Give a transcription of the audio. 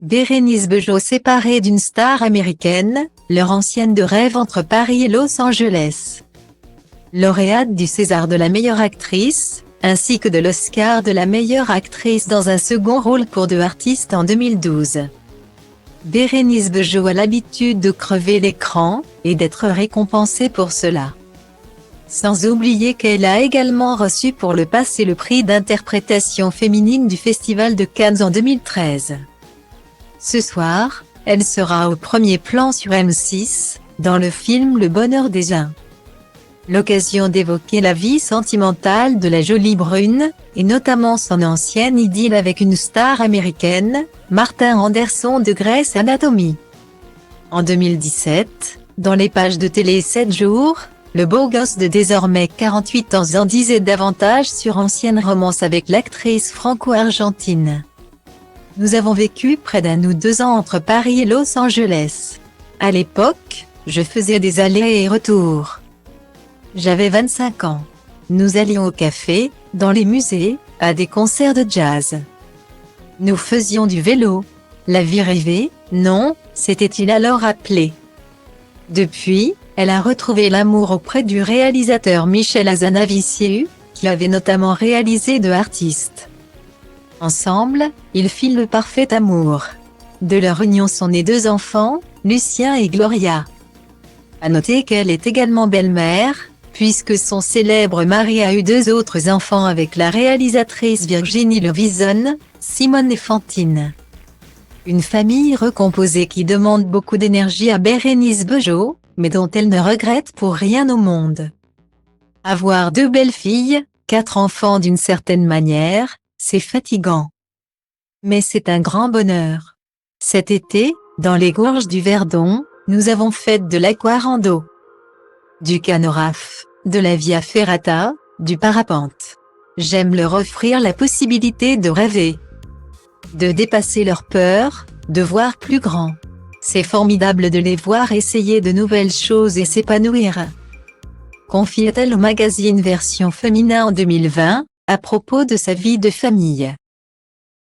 Bérénice Bejo séparée d'une star américaine, leur ancienne de rêve entre Paris et Los Angeles. Lauréate du César de la meilleure actrice, ainsi que de l'Oscar de la meilleure actrice dans un second rôle pour deux artistes en 2012. Bérénice Bejo a l'habitude de crever l'écran, et d'être récompensée pour cela. Sans oublier qu'elle a également reçu pour le passé le prix d'interprétation féminine du Festival de Cannes en 2013. Ce soir, elle sera au premier plan sur M6, dans le film Le Bonheur des uns. L'occasion d'évoquer la vie sentimentale de la jolie brune, et notamment son ancienne idylle avec une star américaine, Martin Anderson de Grey's Anatomy. En 2017, dans les pages de télé 7 jours, le beau gosse de désormais 48 ans en disait davantage sur ancienne romance avec l'actrice franco-argentine. Nous avons vécu près d'un ou 2 ans entre Paris et Los Angeles. À l'époque, je faisais des allers et retours. J'avais 25 ans. Nous allions au café, dans les musées, à des concerts de jazz. Nous faisions du vélo. La vie rêvée, non, s'était-il alors appelé. Depuis, elle a retrouvé l'amour auprès du réalisateur Michel Hazanaviciu, qui avait notamment réalisé The Artist. Ensemble, ils filent le parfait amour. De leur union sont nés 2 enfants, Lucien et Gloria. À noter qu'elle est également belle-mère, puisque son célèbre mari a eu 2 autres enfants avec la réalisatrice Virginie Levinson, Simone et Fantine. Une famille recomposée qui demande beaucoup d'énergie à Bérénice Bejo, mais dont elle ne regrette pour rien au monde. Avoir 2 belles filles, 4 enfants d'une certaine manière, c'est fatigant. Mais c'est un grand bonheur. Cet été, dans les gorges du Verdon, nous avons fait de l'aquarando, du canoraf, de la via ferrata, du parapente. J'aime leur offrir la possibilité de rêver, de dépasser leurs peurs, de voir plus grand. C'est formidable de les voir essayer de nouvelles choses et s'épanouir. Confie-t-elle au magazine Version Féminin en 2020, à propos de sa vie de famille.